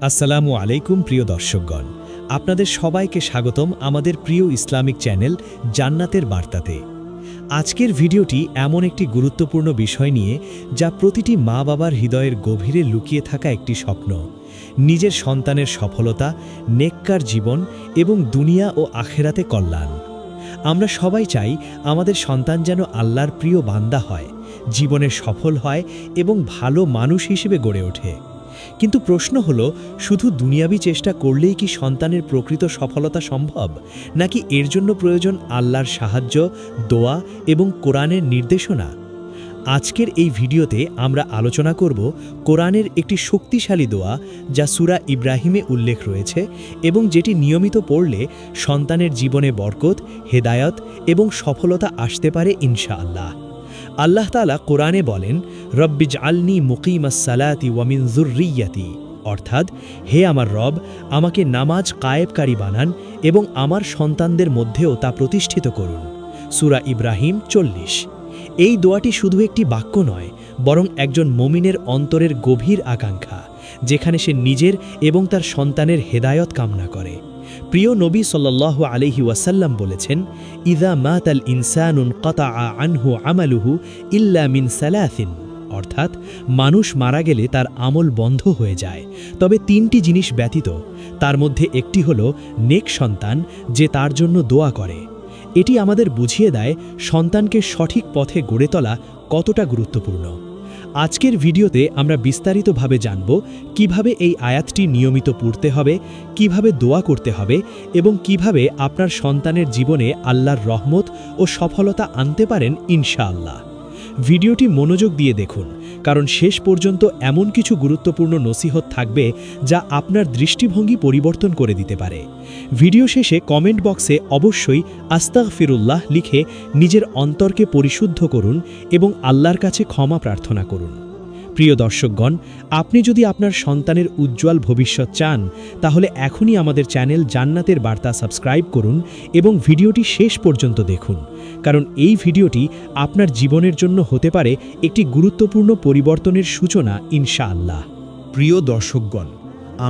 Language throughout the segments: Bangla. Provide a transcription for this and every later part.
আসসালামু আলাইকুম প্রিয় দর্শকগণ, আপনাদের সবাইকে স্বাগতম আমাদের প্রিয় ইসলামিক চ্যানেল জান্নাতের বার্তাতে। আজকের ভিডিওটি এমন একটি গুরুত্বপূর্ণ বিষয় নিয়ে, যা প্রতিটি মা বাবার হৃদয়ের গভীরে লুকিয়ে থাকা একটি স্বপ্ন, নিজের সন্তানের সফলতা, নেককার জীবন এবং দুনিয়া ও আখেরাতে কল্যাণ। আমরা সবাই চাই আমাদের সন্তান যেন আল্লাহর প্রিয় বান্দা হয়, জীবনে সফল হয় এবং ভালো মানুষ হিসেবে গড়ে ওঠে। কিন্তু প্রশ্ন হলো, শুধু দুনিয়াবি চেষ্টা করলেই কি সন্তানের প্রকৃত সফলতা সম্ভব, নাকি এর জন্য প্রয়োজন আল্লাহর সাহায্য, দোয়া এবং কোরআনের নির্দেশনা? আজকের এই ভিডিওতে আমরা আলোচনা করব কোরআনের একটি শক্তিশালী দোয়া, যা সূরা ইব্রাহিমে উল্লেখ রয়েছে এবং যেটি নিয়মিত পড়লে সন্তানের জীবনে বরকত, হেদায়ত এবং সফলতা আসতে পারে ইনশাআল্লাহ। আল্লাহ তাআলা কোরআনে বলেন, রব্বিজআলনি মুকিমাস সালাতি ওয়া মিন যুররিয়্যাতি, অর্থাৎ, হে আমার রব, আমাকে নামাজ কায়েমকারী বানান এবং আমার সন্তানদের মধ্যেও তা প্রতিষ্ঠিত করুন। সূরা ইব্রাহিম 40। এই দোয়াটি শুধু একটি বাক্য নয়, বরং একজন মুমিনের অন্তরের গভীর আকাঙ্ক্ষা, যেখানে সে নিজের এবং তার সন্তানের হেদায়ত কামনা করে। প্রিয় নবী সাল্লাল্লাহু আলাইহি ওয়াসাল্লাম বলেছেন, ইযা মাতাল ইনসানুন কাতাআ আনহু আমালুহু ইল্লা মিন সালাসিন, অর্থাৎ, মানুষ মারা গেলে তার আমল বন্ধ হয়ে যায়, তবে তিনটি জিনিস ব্যতীত। তার মধ্যে একটি হলো নেক সন্তান, যে তার জন্য দোয়া করে। এটি আমাদের বুঝিয়ে দেয় সন্তানকে সঠিক পথে গড়ে তোলা কতটা গুরুত্বপূর্ণ। আজকের ভিডিওতে আমরা বিস্তারিতভাবে জানব কিভাবে এই আয়াতটি নিয়মিত পড়তে হবে, কিভাবে দোয়া করতে হবে এবং কিভাবে আপনার সন্তানের জীবনে আল্লাহর রহমত ও সফলতা আনতে পারেন ইনশাআল্লাহ। ভিডিওটি মনোযোগ দিয়ে দেখুন, কারণ শেষ পর্যন্ত এমন কিছু গুরুত্বপূর্ণ নসিহত থাকবে যা আপনার দৃষ্টিভঙ্গি পরিবর্তন করে দিতে পারে। ভিডিও শেষে কমেন্ট বক্সে অবশ্যই আস্তাগফিরুল্লাহ লিখে নিজের অন্তরকে পরিশুদ্ধ করুন এবং আল্লাহর কাছে ক্ষমা প্রার্থনা করুন। প্রিয় দর্শকগণ, আপনি যদি আপনার সন্তানের উজ্জ্বল ভবিষ্যৎ চান, তাহলে এখনই আমাদের চ্যানেল জান্নাতের বার্তা সাবস্ক্রাইব করুন এবং ভিডিওটি শেষ পর্যন্ত দেখুন, কারণ এই ভিডিওটি আপনার জীবনের জন্য হতে পারে একটি গুরুত্বপূর্ণ পরিবর্তনের সূচনা ইনশাআল্লাহ। প্রিয় দর্শকগণ,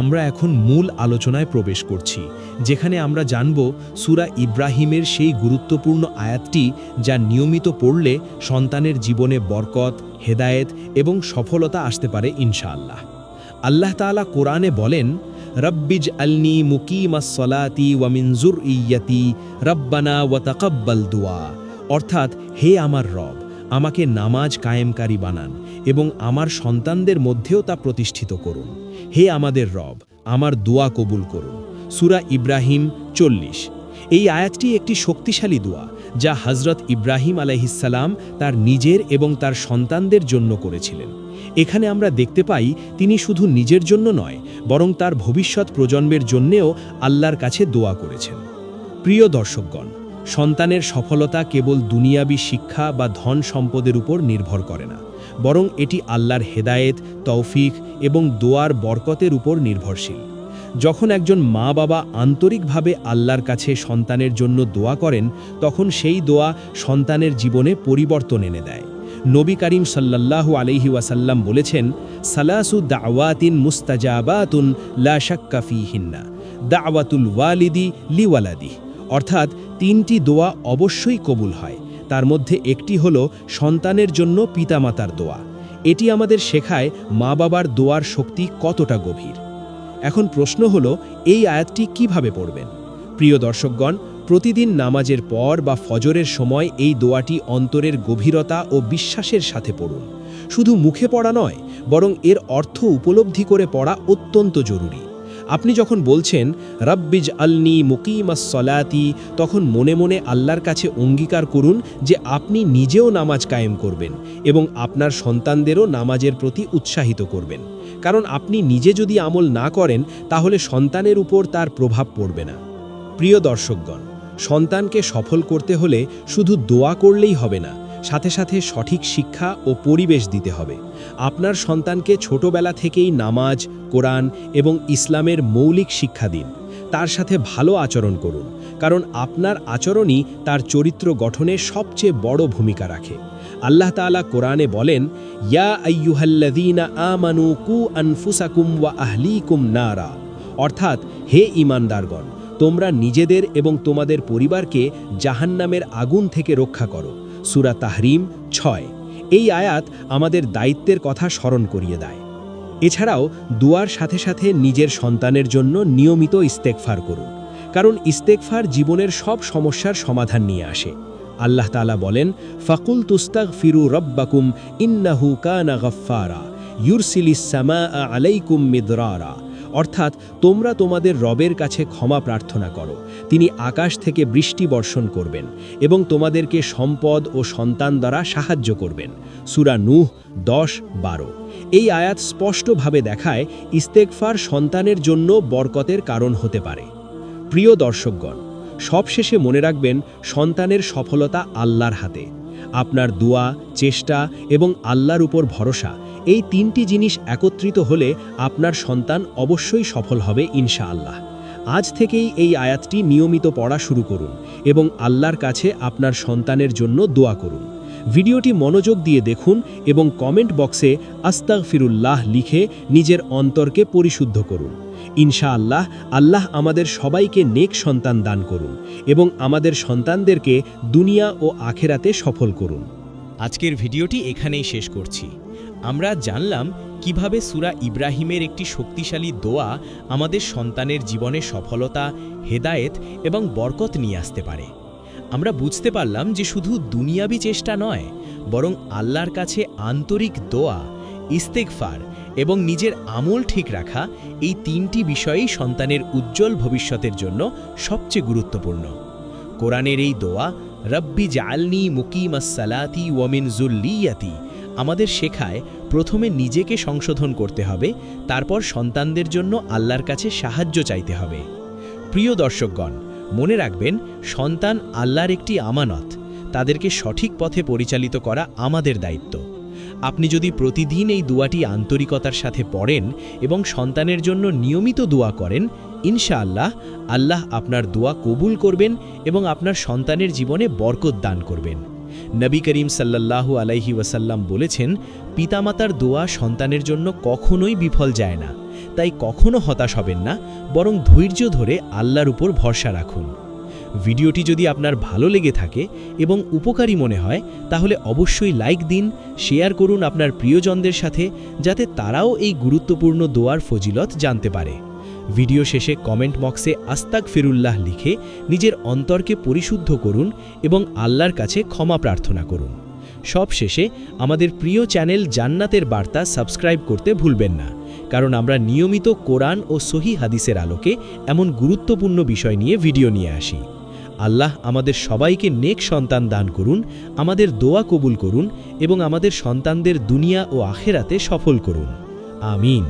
আমরা এখন মূল আলোচনায় প্রবেশ করছি, যেখানে আমরা জানব সূরা ইব্রাহিমের সেই গুরুত্বপূর্ণ আয়াতটি, যা নিয়মিত পড়লে সন্তানের জীবনে বরকত, হেদায়েত এবং সফলতা আসতে পারে ইনশাআল্লাহ। আল্লাহ তাআলা কোরআনে বলেন, রব্বিজআলনি মুকিমাস সালাতি ওয়া মিন যুররিয়্যাতি রব্বানা ওয়া তাকাব্বাল দুআ, অর্থাৎ, হে আমার রব, আমাকে নামাজ কায়েমকারী বানান এবং আমার সন্তানদের মধ্যেও তা প্রতিষ্ঠিত করুন। হে আমাদের রব, আমার দোয়া কবুল করুন। সূরা ইব্রাহিম 40। এই আয়াতটি একটি শক্তিশালী দোয়া, যা হযরত ইব্রাহিম আলাইহিসসালাম তার নিজের এবং তার সন্তানদের জন্য করেছিলেন। এখানে আমরা দেখতে পাই, তিনি শুধু নিজের জন্য নয়, বরং তার ভবিষ্যৎ প্রজন্মের জন্যেও আল্লাহর কাছে দোয়া করেছেন। প্রিয় দর্শকগণ, সন্তানের সফলতা কেবল দুনিয়াবী শিক্ষা বা ধন সম্পদের উপর নির্ভর করে না, বরং এটি আল্লাহর হেদায়েত, তৌফিক এবং দোয়ার বরকতের উপর নির্ভরশীল। যখন একজন মা বাবা আন্তরিকভাবে আল্লাহর কাছে সন্তানের জন্য দোয়া করেন, তখন সেই দোয়া সন্তানের জীবনে পরিবর্তন এনে দেয়। নবী করিম সাল্লাল্লাহু আলাইহি ওয়াসাল্লাম বলেছেন, সালাসু দাওয়াতিন মুস্তাজাবাতুন লা শাক্কা ফীহিন্না, দাওয়াতুল ওয়ালিদি লিওয়ালাদি, অর্থাৎ, তিনটি দোয়া অবশ্যই কবুল হয়। তার মধ্যে একটি হলো সন্তানের জন্য পিতামাতার দোয়া। এটি আমাদের শেখায় মা বাবার দোয়ার শক্তি কতটা গভীর। এখন প্রশ্ন হলো, এই আয়াতটি কিভাবে পড়বেন? প্রিয় দর্শকগণ, প্রতিদিন নামাজের পর বা ফজরের সময় এই দোয়াটি অন্তরের গভীরতা ও বিশ্বাসের সাথে পড়ুন। শুধু মুখে পড়া নয়, বরং এর অর্থ উপলব্ধি করে পড়া অত্যন্ত জরুরি। আপনি যখন বলছেন রব্বিজআলনি মুকিমাস সালাতি, তখন মনে মনে আল্লাহর কাছে অঙ্গীকার করুন যে আপনি নিজেও নামাজ কায়েম করবেন এবং আপনার সন্তানদেরও নামাজের প্রতি উৎসাহিত করবেন। কারণ আপনি নিজে যদি আমল না করেন, তাহলে সন্তানের উপর তার প্রভাব পড়বে না। প্রিয় দর্শকগণ, সন্তানকে সফল করতে হলে শুধু দোয়া করলেই হবে না, সাথে সাথে সঠিক শিক্ষা ও পরিবেশ দিতে হবে। আপনার সন্তানকে ছোটবেলা থেকেই নামাজ, কোরআন এবং ইসলামের মৌলিক শিক্ষা দিন। তার সাথে ভালো আচরণ করুন, কারণ আপনার আচরণই তার চরিত্র গঠনে সবচেয়ে বড় ভূমিকা রাখে। আল্লাহ তাআলা কোরআনে বলেন, ইয়া আইয়ুহাল্লাযীনা আমানু কু আনফুসাকুম ওয়া আহলিকুম নারা, অর্থাৎ হে ঈমানদারগণ, তোমরা নিজেদের এবং তোমাদের পরিবারকে জাহান্নামের আগুন থেকে রক্ষা করো। সূরা তাহরিম 6। এই আয়াত আমাদের দায়িত্বের কথা স্মরণ করিয়ে দেয়। এছাড়াও দুয়ার সাথে সাথে নিজের সন্তানের জন্য নিয়মিত ইস্তেগফার করুন, কারণ ইস্তেগফার জীবনের সব সমস্যার সমাধান নিয়ে আসে। আল্লাহ তাআলা বলেন, ফাকুল তুস্তাগফিরু রব্বাকুম ইন্নাহু কানা গাফফারা ইউরসিলিস সামাআ আলাইকুম মিদরারা, অর্থাৎ তোমরা তোমাদের রবের কাছে ক্ষমা প্রার্থনা করো, তিনি আকাশ থেকে বৃষ্টি বর্ষণ করবেন এবং তোমাদেরকে সম্পদ ও সন্তান দ্বারা সাহায্য করবেন। সূরা নূহ 10-12। এই আয়াত স্পষ্টভাবে দেখায় ইস্তেগফার সন্তানের জন্য বরকতের কারণ হতে পারে। প্রিয় দর্শকগণ, সবশেষে মনে রাখবেন, সন্তানের সফলতা আল্লাহর হাতে। আপনার দোয়া, চেষ্টা এবং আল্লাহর উপর ভরসা, এই তিনটি জিনিস একত্রিত হলে আপনার সন্তান অবশ্যই সফল হবে ইনশাআল্লাহ। আজ থেকেই এই আয়াতটি নিয়মিত পড়া শুরু করুন এবং আল্লাহর কাছে আপনার সন্তানের জন্য দোয়া করুন। ভিডিওটি মনোযোগ দিয়ে দেখুন এবং কমেন্ট বক্সে আস্তাগফিরুল্লাহ লিখে নিজের অন্তরকে পরিশুদ্ধ করুন। ইনশাআল্লাহ আল্লাহ আমাদের সবাইকে নেক সন্তান দান করুন এবং আমাদের সন্তানদেরকে দুনিয়া ও আখেরাতে সফল করুন। আজকের ভিডিওটি এখানেই শেষ করছি। আমরা জানলাম কিভাবে সূরা ইব্রাহিমের একটি শক্তিশালী দোয়া আমাদের সন্তানের জীবনে সফলতা, হেদায়েত এবং বরকত নিয়ে আসতে পারে। আমরা বুঝতে পারলাম যে শুধু দুনিয়াবি চেষ্টা নয়, বরং আল্লাহর কাছে আন্তরিক দোয়া, ইস্তেগফার এবং নিজের আমল ঠিক রাখা, এই তিনটি বিষয়ই সন্তানের উজ্জ্বল ভবিষ্যতের জন্য সবচেয়ে গুরুত্বপূর্ণ। কোরআনের এই দোয়া, রব্বি জাআলনি মুকিমাস সালাতি ওয়া মিন যুররিয়াতি, আমাদের শেখায় প্রথমে নিজেকে সংশোধন করতে হবে, তারপর সন্তানদের জন্য আল্লাহর কাছে সাহায্য চাইতে হবে। প্রিয় দর্শকগণ, মনে রাখবেন, সন্তান আল্লাহর একটি আমানত, তাদেরকে সঠিক পথে পরিচালিত করা আমাদের দায়িত্ব। আপনি যদি প্রতিদিন এই দোয়াটি আন্তরিকতার সাথে পড়েন এবং সন্তানের জন্য নিয়মিত দোয়া করেন, ইনশাআল্লাহ আল্লাহ আপনার দোয়া কবুল করবেন এবং আপনার সন্তানের জীবনে বরকত দান করবেন। নবী করিম সাল্লাল্লাহু আলাইহি ওয়াসাল্লাম বলেছেন, পিতামাতার দোয়া সন্তানের জন্য কখনোই বিফল যায় না, তাই কখনো হতাশ হবেন না, বরং ধৈর্য ধরে আল্লাহর উপর ভরসা রাখুন। ভিডিওটি যদি আপনার ভালো লেগে থাকে এবং উপকারী মনে হয়, তাহলে অবশ্যই লাইক দিন, শেয়ার করুন আপনার প্রিয়জনদের সাথে, যাতে তারাও এই গুরুত্বপূর্ণ দোয়ার ফজিলত জানতে পারে। ভিডিও শেষে কমেন্ট বক্সে আস্তাগফিরুল্লাহ লিখে নিজের অন্তরকে পরিশুদ্ধ করুন এবং আল্লাহর কাছে ক্ষমা প্রার্থনা করুন। সব শেষে আমাদের প্রিয় চ্যানেল জান্নাতের বার্তা সাবস্ক্রাইব করতে ভুলবেন না, কারণ আমরা নিয়মিত কোরআন ও সহিহ হাদিসের আলোকে এমন গুরুত্বপূর্ণ বিষয় নিয়ে ভিডিও নিয়ে আসি। আল্লাহ আমাদের সবাইকে নেক সন্তান দান করুন, আমাদের দোয়া কবুল করুন এবং আমাদের সন্তানদের দুনিয়া ও আখেরাতে সফল করুন। আমিন।